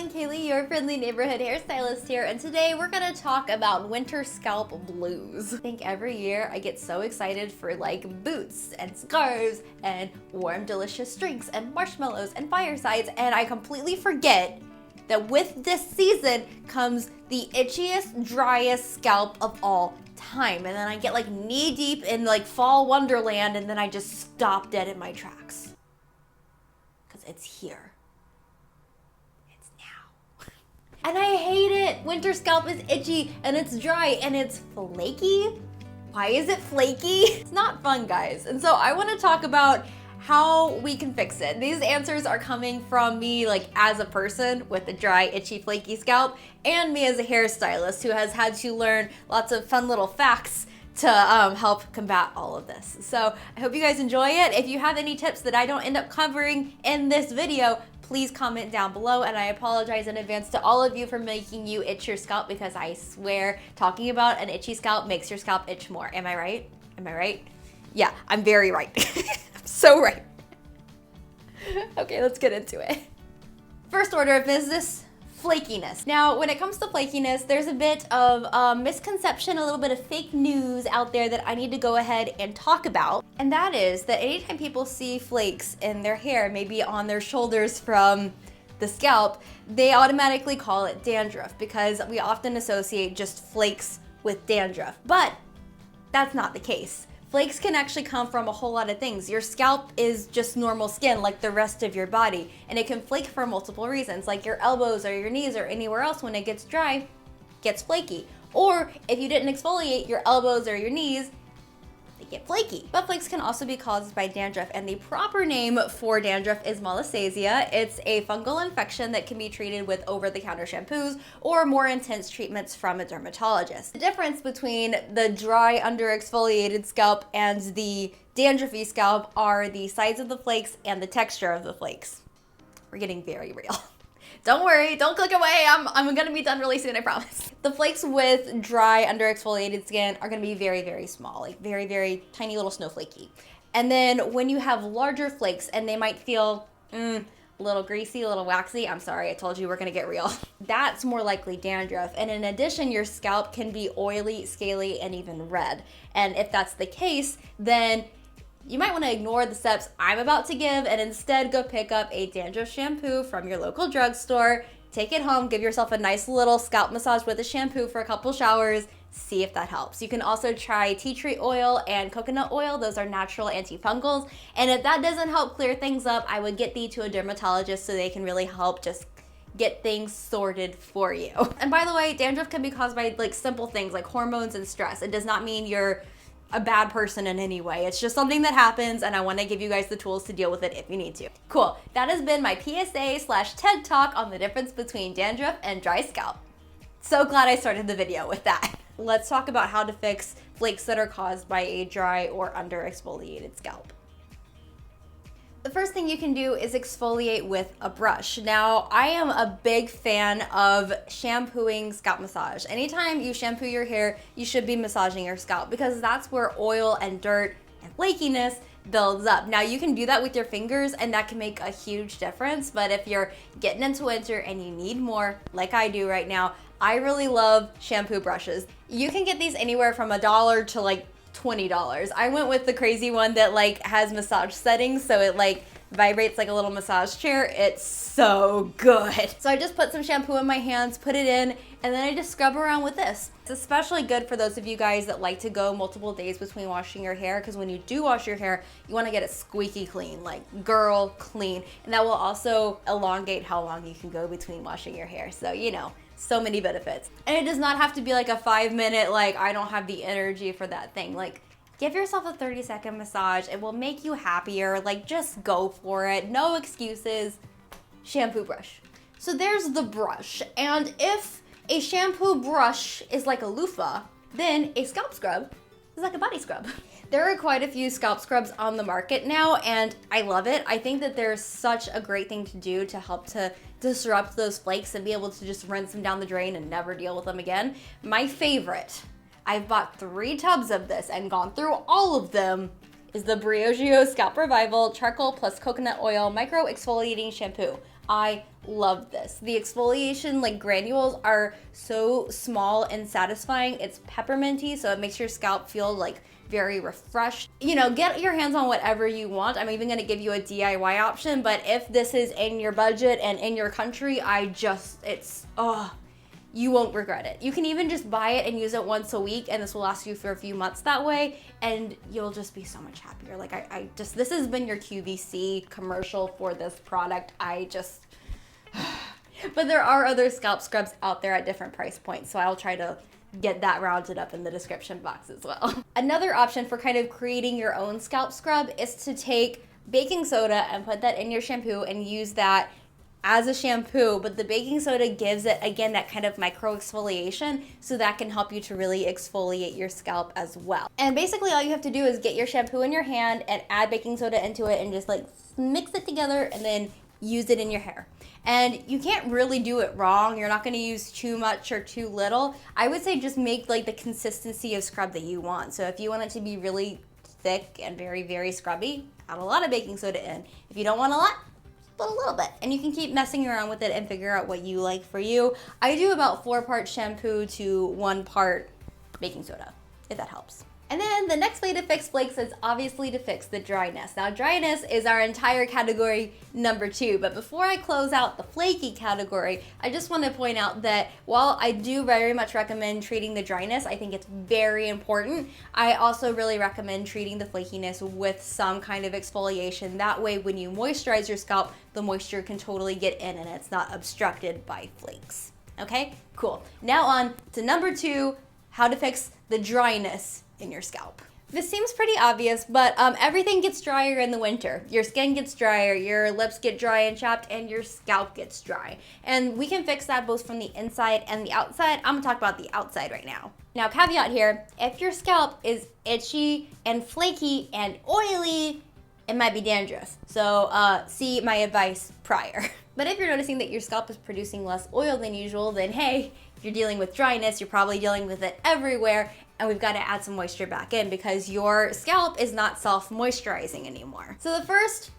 everyone, Kaylee, your friendly neighborhood hairstylist here, and today we're gonna talk about winter scalp blues. I think every year I get so excited for like boots and scarves and warm delicious drinks and marshmallows and firesides, and I completely forget that with this season comes the itchiest, driest scalp of all time. And then I get like knee deep in like fall wonderland, and then I just stop dead in my tracks. Because it's here. And I hate it. Winter scalp is itchy and it's dry and it's flaky. Why is it flaky? It's not fun, guys. And so I want to talk about how we can fix it. These answers are coming from me like as a person with a dry, itchy, flaky scalp, and me as a hairstylist who has had to learn lots of fun little facts to help combat all of this. So I hope you guys enjoy it. If you have any tips that I don't end up covering in this video, please comment down below, and I apologize in advance to all of you for making you itch your scalp, because I swear talking about an itchy scalp makes your scalp itch more. Am I right? Am I right? Yeah, I'm very right. I'm so right. Okay, let's get into it. First order of business, flakiness. Now, when it comes to flakiness, there's a bit of misconception, a little bit of fake news out there that I need to go ahead and talk about. And that is that anytime people see flakes in their hair, maybe on their shoulders from the scalp, they automatically call it dandruff, because we often associate just flakes with dandruff. But that's not the case. Flakes can actually come from a whole lot of things. Your scalp is just normal skin like the rest of your body, and it can flake for multiple reasons, like your elbows or your knees or anywhere else when it gets dry, gets flaky. Or if you didn't exfoliate your elbows or your knees, they get flaky. But flakes can also be caused by dandruff, and the proper name for dandruff is molluscazia. It's a fungal infection that can be treated with over-the-counter shampoos or more intense treatments from a dermatologist. The difference between the dry, under-exfoliated scalp and the dandruffy scalp are the size of the flakes and the texture of the flakes. We're getting very real. Don't worry, don't click away. I'm gonna be done really soon, I promise. The flakes with dry, under-exfoliated skin are gonna be very, very small, like very, very tiny little snowflakey. And then when you have larger flakes and they might feel a little greasy, a little waxy, I'm sorry, I told you we're gonna get real. That's more likely dandruff. And in addition, your scalp can be oily, scaly, and even red. And if that's the case, then you might want to ignore the steps I'm about to give and instead go pick up a dandruff shampoo from your local drugstore, take it home, give yourself a nice little scalp massage with a shampoo for a couple showers, see if that helps. You can also try tea tree oil and coconut oil. Those are natural antifungals. And if that doesn't help clear things up, I would get thee to a dermatologist so they can really help just get things sorted for you. And by the way, dandruff can be caused by like simple things like hormones and stress. It does not mean you're a bad person in any way. It's just something that happens, and I want to give you guys the tools to deal with it if you need to. Cool, that has been my PSA/TED Talk on the difference between dandruff and dry scalp. So glad I started the video with that. Let's talk about how to fix flakes that are caused by a dry or under-exfoliated scalp. The first thing you can do is exfoliate with a brush. Now, I am a big fan of shampooing scalp massage. Anytime you shampoo your hair, you should be massaging your scalp, because that's where oil and dirt and flakiness builds up. Now, you can do that with your fingers and that can make a huge difference, but if you're getting into winter and you need more, like I do right now, I really love shampoo brushes. You can get these anywhere from $1 to like $20. I went with the crazy one that like has massage settings, so it like vibrates like a little massage chair. It's so good. So I just put some shampoo in my hands, put it in, and then I just scrub around with this. It's especially good for those of you guys that like to go multiple days between washing your hair, because when you do wash your hair, you want to get it squeaky clean, like girl clean, and that will also elongate how long you can go between washing your hair. So, you know, so many benefits. And it does not have to be like a 5-minute, like I don't have the energy for that thing. Like, give yourself a 30-second massage. It will make you happier. Like, just go for it. No excuses. Shampoo brush. So there's the brush. And if a shampoo brush is like a loofah, then a scalp scrub is like a body scrub. There are quite a few scalp scrubs on the market now, and I love it. I think that there's such a great thing to do to help to disrupt those flakes and be able to just rinse them down the drain and never deal with them again. My favorite, I've bought 3 tubs of this and gone through all of them, is the Brio Scalp Revival Charcoal plus Coconut Oil Micro Exfoliating Shampoo. I love this. The exfoliation like granules are so small and satisfying. It's pepperminty, so it makes your scalp feel like very refreshed. You know, get your hands on whatever you want. I'm even gonna give you a DIY option, but if this is in your budget and in your country, you won't regret it. You can even just buy it and use it once a week, and this will last you for a few months that way, and you'll just be so much happier. Like this has been your QVC commercial for this product. But there are other scalp scrubs out there at different price points, so I'll try to get that rounded up in the description box as well. Another option for kind of creating your own scalp scrub is to take baking soda and put that in your shampoo and use that as a shampoo, but the baking soda gives it, again, that kind of micro exfoliation, so that can help you to really exfoliate your scalp as well. And basically all you have to do is get your shampoo in your hand and add baking soda into it and just like mix it together and then use it in your hair. And you can't really do it wrong. You're not gonna use too much or too little. I would say just make like the consistency of scrub that you want. So if you want it to be really thick and very, very scrubby, add a lot of baking soda in. If you don't want a lot, put a little bit, and you can keep messing around with it and figure out what you like for you. I do about 4 parts shampoo to 1 part baking soda, if that helps. And then the next way to fix flakes is obviously to fix the dryness. Now, dryness is our entire category number 2, but before I close out the flaky category, I just want to point out that while I do very much recommend treating the dryness, I think it's very important, I also really recommend treating the flakiness with some kind of exfoliation. That way, when you moisturize your scalp, the moisture can totally get in and it's not obstructed by flakes. Okay, cool. Now on to number 2, how to fix the dryness in your scalp. This seems pretty obvious, but everything gets drier in the winter. Your skin gets drier, your lips get dry and chapped, and your scalp gets dry. And we can fix that both from the inside and the outside. I'm gonna talk about the outside right now. Now, caveat here, if your scalp is itchy and flaky and oily, it might be dandruff. So see my advice prior. But if you're noticing that your scalp is producing less oil than usual, then hey, if you're dealing with dryness, you're probably dealing with it everywhere, and we've got to add some moisture back in because your scalp is not self-moisturizing anymore. So the first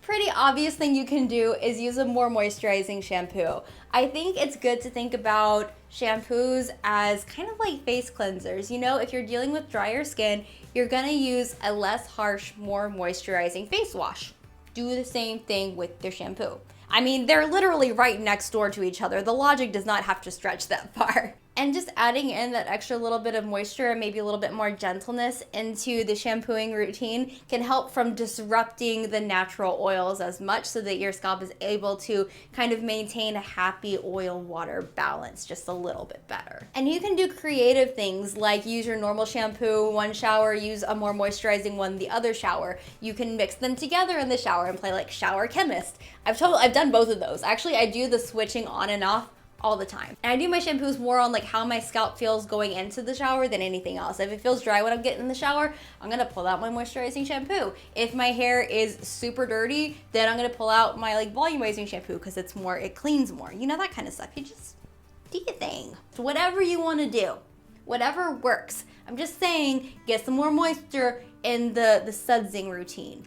pretty obvious thing you can do is use a more moisturizing shampoo. I think it's good to think about shampoos as kind of like face cleansers. You know, if you're dealing with drier skin, you're gonna use a less harsh, more moisturizing face wash. Do the same thing with your shampoo. I mean, they're literally right next door to each other. The logic does not have to stretch that far. And just adding in that extra little bit of moisture and maybe a little bit more gentleness into the shampooing routine can help from disrupting the natural oils as much, so that your scalp is able to kind of maintain a happy oil-water balance just a little bit better. And you can do creative things like use your normal shampoo one shower, use a more moisturizing one the other shower. You can mix them together in the shower and play like shower chemist. I've done both of those. Actually, I do the switching on and off all the time. And I do my shampoos more on like how my scalp feels going into the shower than anything else. If it feels dry when I'm getting in the shower, I'm gonna pull out my moisturizing shampoo. If my hair is super dirty, then I'm gonna pull out my like volumizing shampoo because it cleans more. You know, that kind of stuff. You just do your thing. So whatever you wanna do, whatever works. I'm just saying, get some more moisture in the sudsing routine.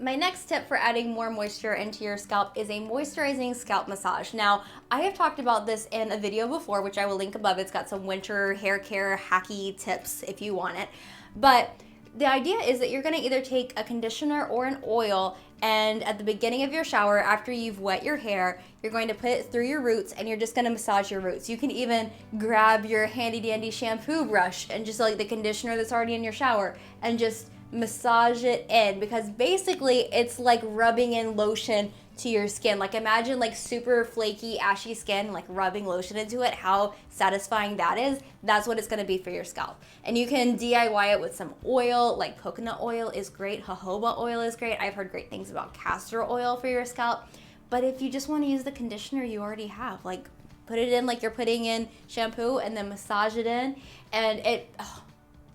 My next tip for adding more moisture into your scalp is a moisturizing scalp massage. Now, I have talked about this in a video before, which I will link above. It's got some winter hair care hacky tips if you want it. But the idea is that you're gonna either take a conditioner or an oil, and at the beginning of your shower, after you've wet your hair, you're going to put it through your roots and you're just gonna massage your roots. You can even grab your handy dandy shampoo brush and just like the conditioner that's already in your shower and just massage it in, because basically it's like rubbing in lotion to your skin. Like imagine like super flaky, ashy skin, like rubbing lotion into it, how satisfying that is. That's what it's gonna be for your scalp. And you can DIY it with some oil, like coconut oil is great, jojoba oil is great. I've heard great things about castor oil for your scalp. But if you just wanna use the conditioner you already have, like put it in like you're putting in shampoo and then massage it in, and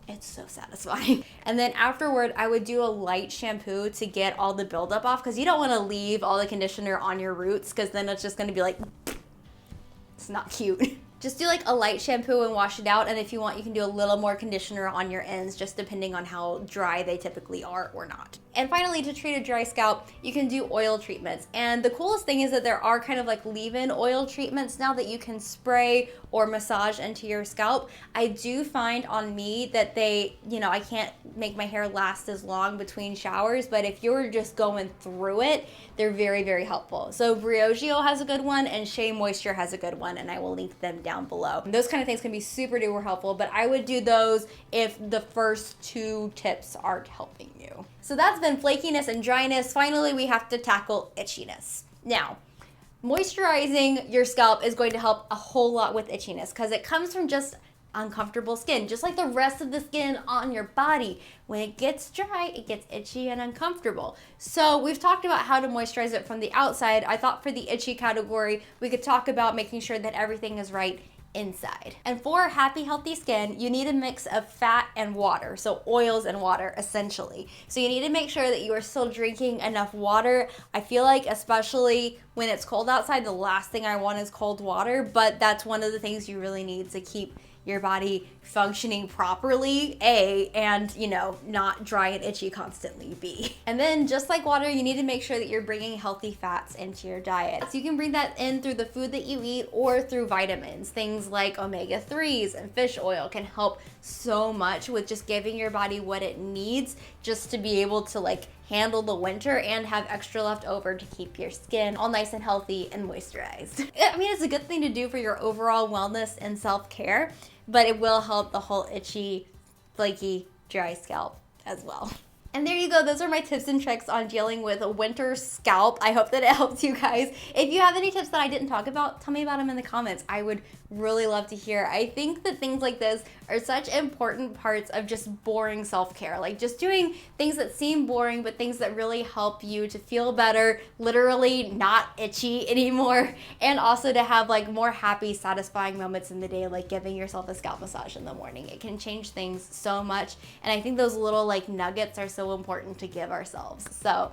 it's so satisfying. And then afterward, I would do a light shampoo to get all the buildup off, because you don't want to leave all the conditioner on your roots, because then it's just going to be like, it's not cute. Just do like a light shampoo and wash it out, and if you want, you can do a little more conditioner on your ends, just depending on how dry they typically are or not. And finally, to treat a dry scalp, you can do oil treatments. And the coolest thing is that there are kind of like leave-in oil treatments now that you can spray or massage into your scalp. I do find on me that they, you know, I can't make my hair last as long between showers, but if you're just going through it, they're very, very helpful. So Brio has a good one and Shea Moisture has a good one, and I will link them down below. Those kind of things can be super duper helpful, but I would do those if the first two tips aren't helping you. So that's been flakiness and dryness. Finally, we have to tackle itchiness. Now, moisturizing your scalp is going to help a whole lot with itchiness because it comes from just uncomfortable skin, just like the rest of the skin on your body. When it gets dry, it gets itchy and uncomfortable. So we've talked about how to moisturize it from the outside. I thought for the itchy category, we could talk about making sure that everything is right inside. And for happy, healthy skin, you need a mix of fat and water, so oils and water essentially. So you need to make sure that you are still drinking enough water. I feel like especially when it's cold outside, the last thing I want is cold water, but that's one of the things you really need to keep your body functioning properly, A, and you know, not dry and itchy constantly, B. And then just like water, you need to make sure that you're bringing healthy fats into your diet. So you can bring that in through the food that you eat or through vitamins. Things like omega-3s and fish oil can help so much with just giving your body what it needs just to be able to like handle the winter and have extra left over to keep your skin all nice and healthy and moisturized. I mean, it's a good thing to do for your overall wellness and self-care, but it will help the whole itchy, flaky, dry scalp as well. And there you go, those are my tips and tricks on dealing with a winter scalp. I hope that it helps you guys. If you have any tips that I didn't talk about, tell me about them in the comments. I would really love to hear. I think that things like this are such important parts of just boring self-care. Like just doing things that seem boring, but things that really help you to feel better, literally not itchy anymore, and also to have like more happy, satisfying moments in the day, like giving yourself a scalp massage in the morning. It can change things so much, and I think those little like nuggets are so important to give ourselves. So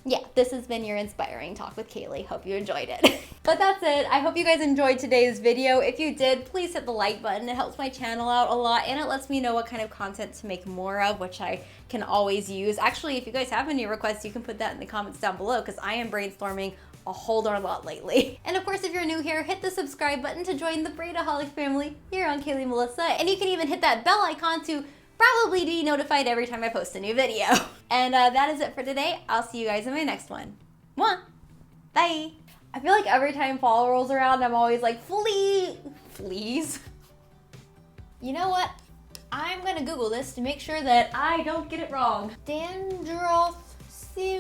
yeah, this has been your inspiring talk with Kayley. Hope you enjoyed it. But that's it. I hope you guys enjoyed today's video. If you did, please hit the like button. It helps my channel out a lot, and it lets me know what kind of content to make more of, which I can always use. Actually, if you guys have any requests, you can put that in the comments down below because I am brainstorming a whole darn lot lately. And of course, if you're new here, hit the subscribe button to join the Braidaholic family here on Kayley Melissa. And you can even hit that bell icon to probably be notified every time I post a new video. And that is it for today. I'll see you guys in my next one. Mwah! Bye! I feel like every time fall rolls around, I'm always like, fleas? You know what? I'm gonna Google this to make sure that I don't get it wrong. Dandruff symptoms.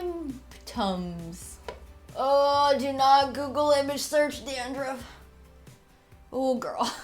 Oh, do not Google image search dandruff. Oh, girl.